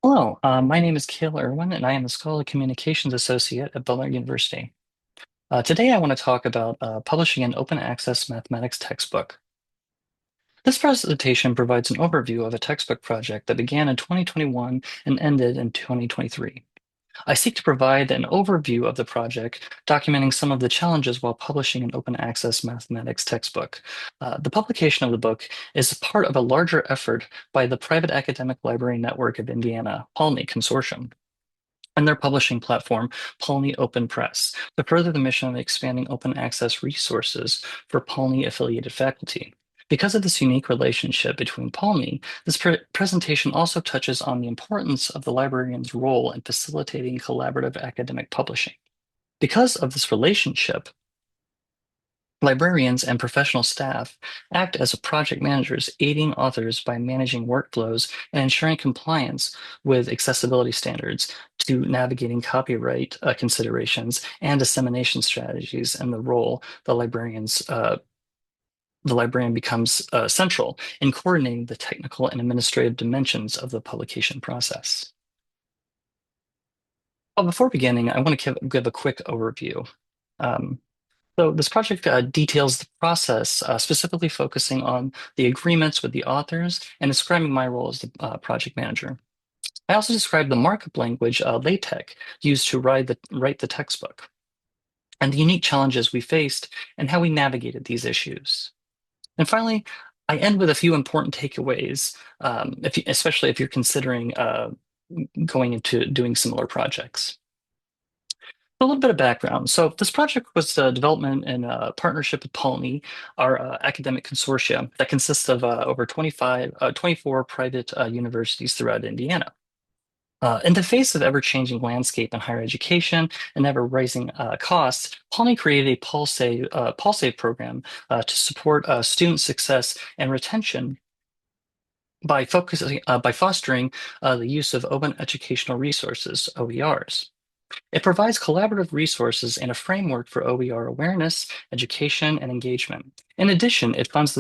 Hello, my name is Cale Erwin, and I am a Scholar Communications Associate at Butler University. Today, I want to talk about publishing an open access mathematics textbook. This presentation provides an overview of a textbook project that began in 2021 and ended in 2023. I seek to provide an overview of the project, documenting some of the challenges while publishing an open access mathematics textbook. The publication of the book is part of a larger effort by the Private Academic Library Network of Indiana, PALNI Consortium, and their publishing platform, Palni Open Press, to further the mission of expanding open access resources for Palni affiliated faculty. Because of this unique relationship between Palni, this presentation also touches on the importance of the librarian's role in facilitating collaborative academic publishing. Because of this relationship, librarians and professional staff act as project managers, aiding authors by managing workflows and ensuring compliance with accessibility standards to navigating copyright considerations and dissemination strategies, and the librarian becomes central in coordinating the technical and administrative dimensions of the publication process. Well, before beginning, I want to give a quick overview. Um, So this project details the process, specifically focusing on the agreements with the authors and describing my role as the project manager. I also describe the markup language, LaTeX, used to write the textbook, and the unique challenges we faced and how we navigated these issues. And finally, I end with a few important takeaways, especially if you're considering going into doing similar projects. A little bit of background. So this project was development in partnership with Polny, our academic consortia that consists of over 24 private universities throughout Indiana. In the face of ever-changing landscape in higher education and ever-rising costs, Polny created a Pulsave program to support student success and retention by fostering the use of open educational resources, OERs. It provides collaborative resources and a framework for OER awareness, education, and engagement. In addition, it funds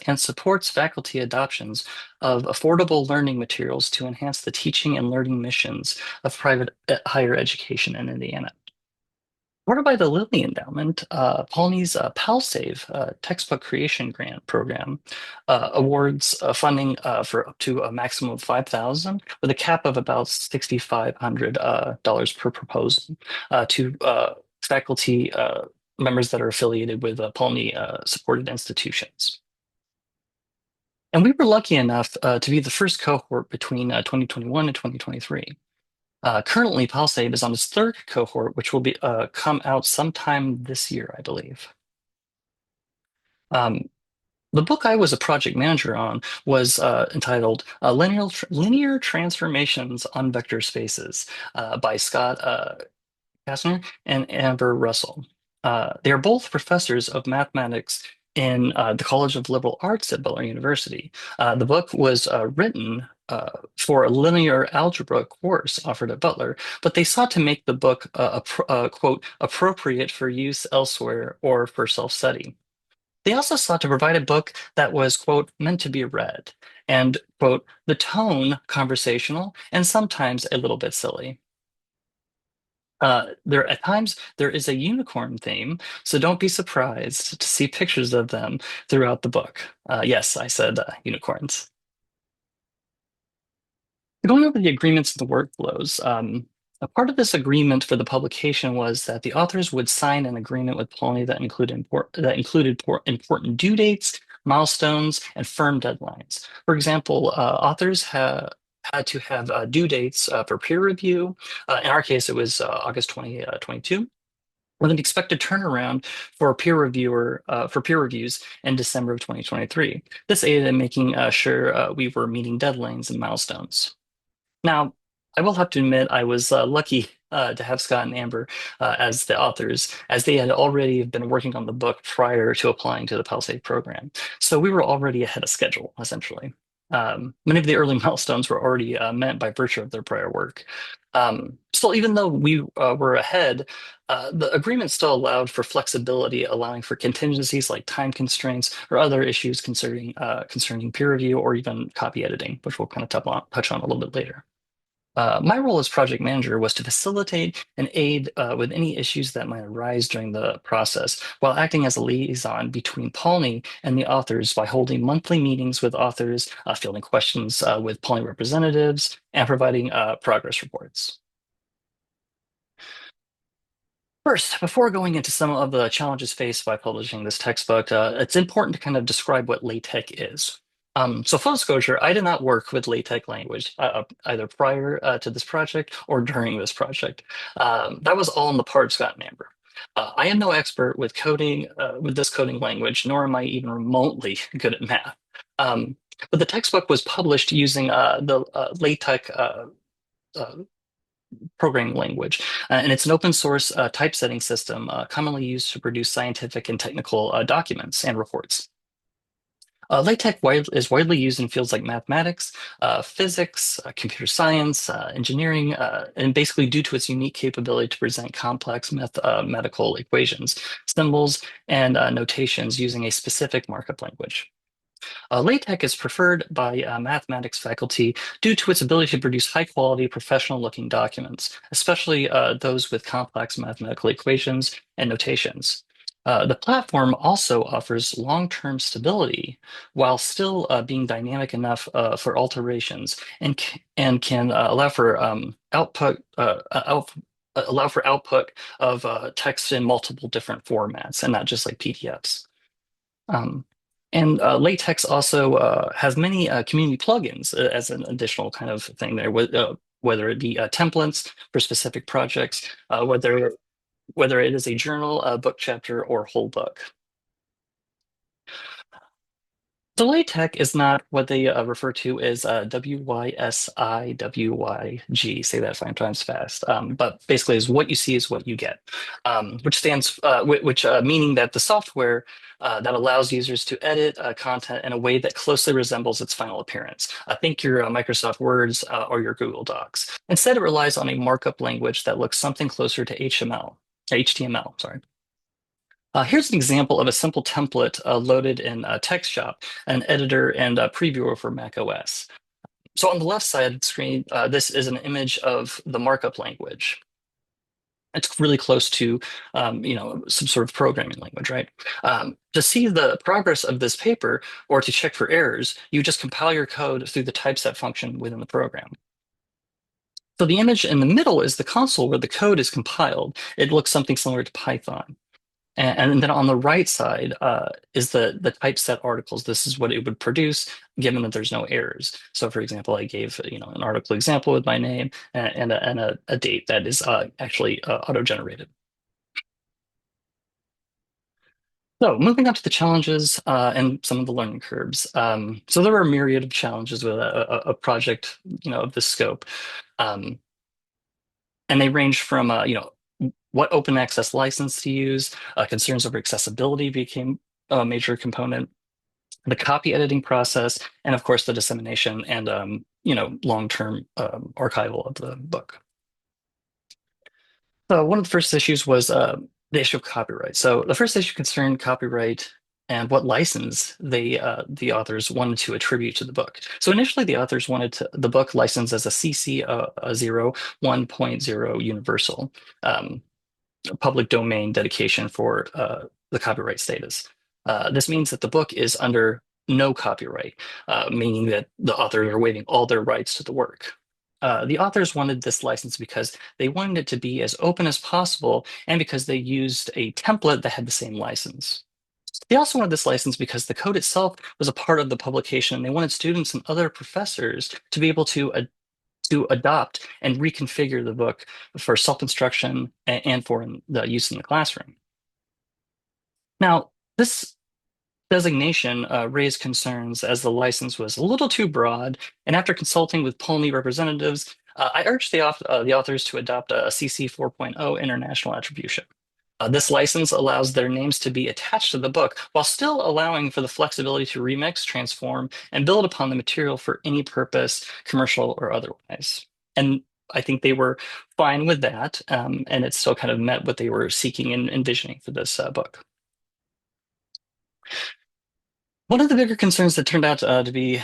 and supports faculty adoptions of affordable learning materials to enhance the teaching and learning missions of private higher education in Indiana. Supported by the Lilly Endowment, Polny's PalSave textbook creation grant program awards funding for up to a maximum of 5,000, with a cap of about $6,500 dollars per proposal to faculty members that are affiliated with Polny supported institutions. And we were lucky enough to be the first cohort between 2021 and 2023. Currently, Palisade is on its third cohort, which will be come out sometime this year, I believe. Um, the book I was a project manager on was entitled Linear Transformations on Vector Spaces by Scott Kastner and Amber Russell. They are both professors of mathematics in the College of Liberal Arts at Butler University. The book was written for a linear algebra course offered at Butler, but they sought to make the book, quote, appropriate for use elsewhere or for self-study. They also sought to provide a book that was, quote, meant to be read, and, quote, the tone conversational and sometimes a little bit silly. At times there is a unicorn theme, so don't be surprised to see pictures of them throughout the book. Yes, I said unicorns. Going over the agreements and the workflows, a part of this agreement for the publication was that the authors would sign an agreement with Polony that included important due dates, milestones, and firm deadlines. For example, authors had to have due dates for peer review. In our case, it was August 2022, with an expected turnaround for peer reviews in December of 2023. This aided in making sure we were meeting deadlines and milestones. Now, I will have to admit I was lucky to have Scott and Amber as the authors, as they had already been working on the book prior to applying to the Palisade program. So we were already ahead of schedule, essentially. Many of the early milestones were already met by virtue of their prior work. Still, even though we were ahead, the agreement still allowed for flexibility, allowing for contingencies like time constraints or other issues concerning peer review or even copy editing, which we'll kind of touch on a little bit later. My role as project manager was to facilitate and aid with any issues that might arise during the process, while acting as a liaison between Polny and the authors by holding monthly meetings with authors, fielding questions with Polny representatives, and providing progress reports. First, before going into some of the challenges faced by publishing this textbook, it's important to kind of describe what LaTeX is. So full disclosure, I did not work with LaTeX language either prior to this project or during this project. That was all on the part of Scott and Amber. I am no expert with coding, with this coding language, nor am I even remotely good at math. Um, but the textbook was published using the LaTeX uh, programming language. And it's an open source typesetting system commonly used to produce scientific and technical documents and reports. LaTeX is widely used in fields like mathematics, physics, computer science, engineering, and basically due to its unique capability to present complex mathematical equations, symbols, and notations using a specific markup language. LaTeX is preferred by mathematics faculty due to its ability to produce high quality, professional looking documents, especially those with complex mathematical equations and notations. The platform also offers long term stability while still being dynamic enough for alterations and can allow for output of text in multiple different formats and not just like PDFs. Um, and LaTeX also has many community plugins as an additional kind of thing there, whether it be templates for specific projects, whether it is a journal, a book chapter, or whole book. So LaTeX is not what they refer to as WYSIWYG. Say that 5 times fast. But basically, is what you see is what you get, which stands, which meaning that the software that allows users to edit content in a way that closely resembles its final appearance. Think your Microsoft Words or your Google Docs. Instead, it relies on a markup language that looks something closer to HTML, sorry. Here's an example of a simple template loaded in TextShop, an editor and a previewer for Mac OS. So on the left side of the screen, this is an image of the markup language. It's really close to, some sort of programming language, right? To see the progress of this paper or to check for errors, you just compile your code through the typeset function within the program. So the image in the middle is the console where the code is compiled. It looks something similar to Python. And then on the right side is the typeset articles. This is what it would produce, given that there's no errors. So, for example, I gave an article example with my name and a date that is actually auto-generated. So, moving on to the challenges and some of the learning curves. So, there were a myriad of challenges with a project, of this scope. Um, and they range from what open access license to use, concerns over accessibility became a major component, the copy editing process, and of course the dissemination and long-term archival of the book. So one of the first issues was the issue of copyright. So the first issue concerned copyright and what license the authors wanted to attribute to the book. So initially, the authors wanted the book licensed as a CC 0 1.0 universal public domain dedication for the copyright status. This means that the book is under no copyright, meaning that the authors are waiving all their rights to the work. The authors wanted this license because they wanted it to be as open as possible and because they used a template that had the same license. They also wanted this license because the code itself was a part of the publication and they wanted students and other professors to be able to adopt and reconfigure the book for self-instruction and for the use in the classroom. Now, this designation raised concerns as the license was a little too broad, and after consulting with Polny representatives, I urged the authors to adopt a CC 4.0 international attribution. This license allows their names to be attached to the book while still allowing for the flexibility to remix, transform, and build upon the material for any purpose, commercial or otherwise. And I think they were fine with that, and it still kind of met what they were seeking and envisioning for this book. One of the bigger concerns that turned out to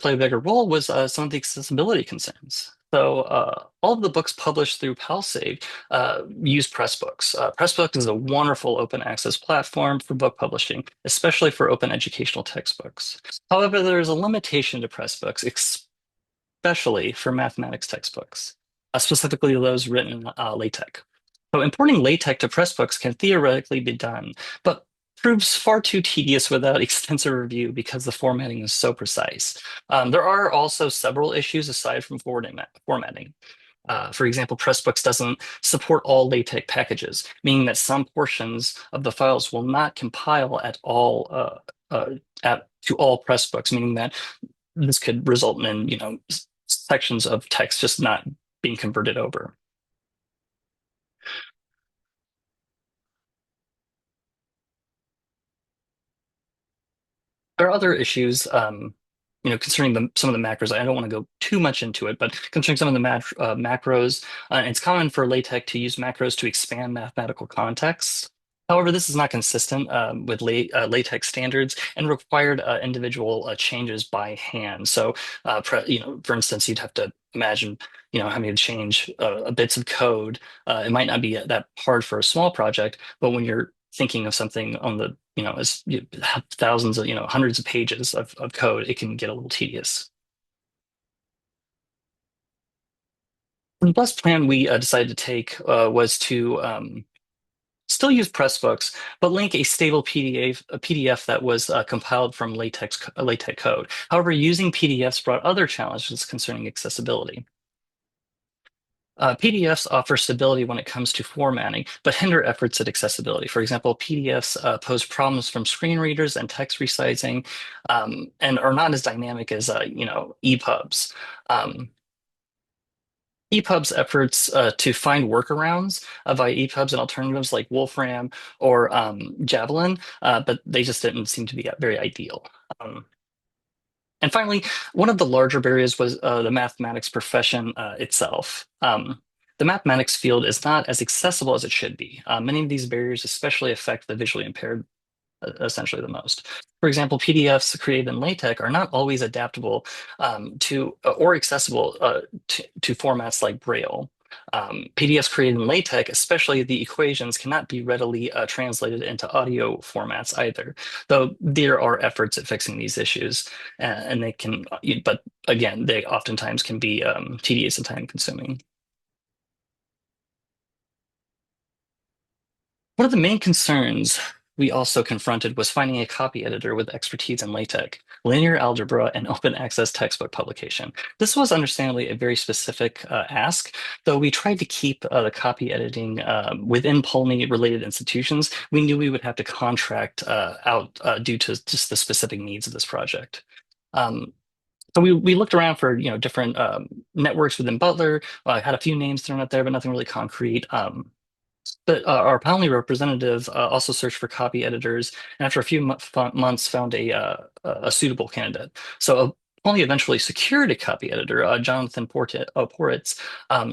play a bigger role was some of the accessibility concerns. So all of the books published through PalSave use Pressbooks. Pressbooks is a wonderful open access platform for book publishing, especially for open educational textbooks. However, there is a limitation to Pressbooks, especially for mathematics textbooks, specifically those written in LaTeX. So importing LaTeX to Pressbooks can theoretically be done, but proves far too tedious without extensive review because the formatting is so precise. There are also several issues aside from formatting. For example, Pressbooks doesn't support all LaTeX packages, meaning that some portions of the files will not compile at all to all Pressbooks, meaning that this could result in, sections of text just not being converted over. There are other issues, concerning some of the macros. I don't want to go too much into it, but concerning some of the macros, it's common for LaTeX to use macros to expand mathematical contexts. However, this is not consistent with LaTeX standards and required individual changes by hand. So, for instance, you'd have to imagine, having to change bits of code. It might not be that hard for a small project, but when you're thinking of something on the, as you have thousands of, hundreds of pages of code, it can get a little tedious. The best plan we decided to take was to still use Pressbooks, but link a stable PDF that was compiled from LaTeX code. However, using PDFs brought other challenges concerning accessibility. PDFs offer stability when it comes to formatting, but hinder efforts at accessibility. For example, PDFs pose problems from screen readers and text resizing, and are not as dynamic as EPUBs. Um, EPUB's efforts to find workarounds via EPUBs and alternatives like Wolfram or Javelin, but they just didn't seem to be very ideal. And finally, one of the larger barriers was the mathematics profession itself. The mathematics field is not as accessible as it should be. Many of these barriers especially affect the visually impaired essentially the most. For example, PDFs created in LaTeX are not always adaptable to or accessible to formats like Braille. PDFs created in LaTeX, especially the equations, cannot be readily translated into audio formats either, though there are efforts at fixing these issues, and they can, but again, they oftentimes can be tedious and time consuming. One of the main concerns we also confronted was finding a copy editor with expertise in LaTeX, linear algebra, and open access textbook publication. This was understandably a very specific ask, though we tried to keep the copy editing within Polney related institutions. We knew we would have to contract out due to just the specific needs of this project. Um, so we looked around for different networks within Butler. Had a few names thrown out there, but nothing really concrete. But our Poundly representative also searched for copy editors, and after a few months, found a suitable candidate. So Poundly eventually secured a copy editor, Jonathan Poritz.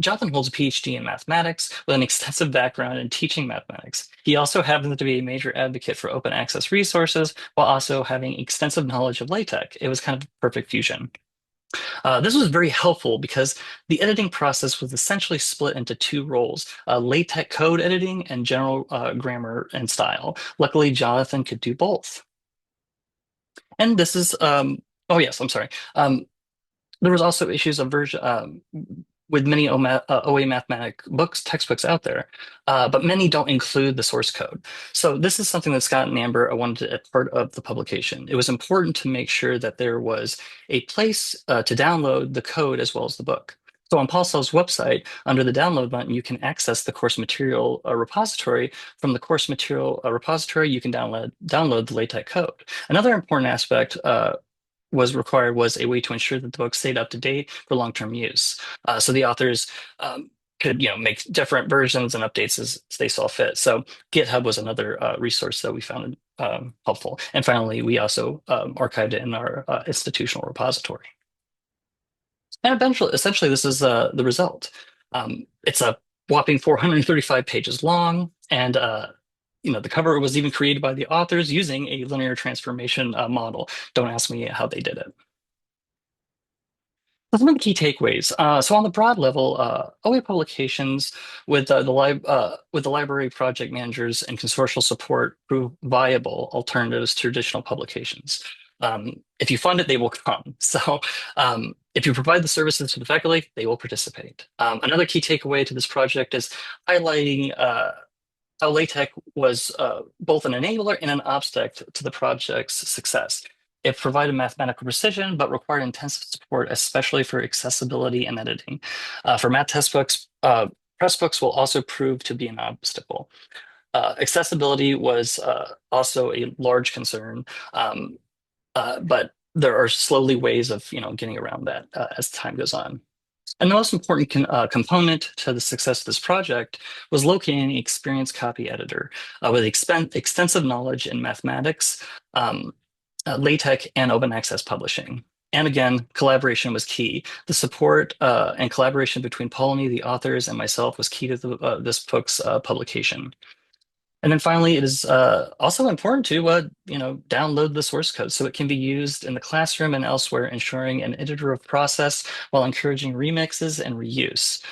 Jonathan holds a PhD in mathematics with an extensive background in teaching mathematics. He also happens to be a major advocate for open access resources while also having extensive knowledge of LaTeX. It was kind of a perfect fusion. This was very helpful because the editing process was essentially split into two roles, LaTeX code editing and general grammar and style. Luckily, Jonathan could do both. And this is, oh yes, I'm sorry. There was also issues of version with many OA mathematic textbooks out there, but many don't include the source code. So this is something that Scott and Amber wanted as part of the publication. It was important to make sure that there was a place to download the code as well as the book. So on PaulSell's website, under the download button, you can access the course material repository. From the course material repository, you can download the LaTeX code. Another important aspect was a way to ensure that the book stayed up to date for long-term use. So the authors could make different versions and updates as they saw fit. So GitHub was another resource that we found helpful. And finally, we also archived it in our institutional repository. And essentially, this is the result. It's a whopping 435 pages long, and the cover was even created by the authors using a linear transformation model. Don't ask me how they did it. Some of the key takeaways. So on the broad level, OA publications with the library project managers and consortial support prove viable alternatives to traditional publications. If you fund it, they will come. So if you provide the services to the faculty, they will participate. Another key takeaway to this project is highlighting how LaTeX was both an enabler and an obstacle to the project's success. It provided mathematical precision, but required intensive support, especially for accessibility and editing. For math textbooks, Pressbooks will also prove to be an obstacle. Accessibility was also a large concern, but there are slowly ways of getting around that as time goes on. And the most important component to the success of this project was locating an experienced copy editor with extensive knowledge in mathematics, LaTeX, and open access publishing. And again, collaboration was key. The support and collaboration between Polony, the authors, and myself was key to this book's publication. And then finally, it is also important to download the source code so it can be used in the classroom and elsewhere, ensuring an iterative process while encouraging remixes and reuse.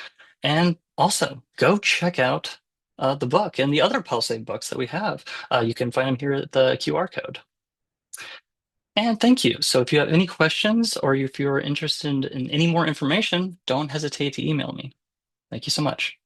And also, go check out the book and the other Pulsate books that we have. You can find them here at the QR code. And thank you. So if you have any questions or if you're interested in any more information, don't hesitate to email me. Thank you so much.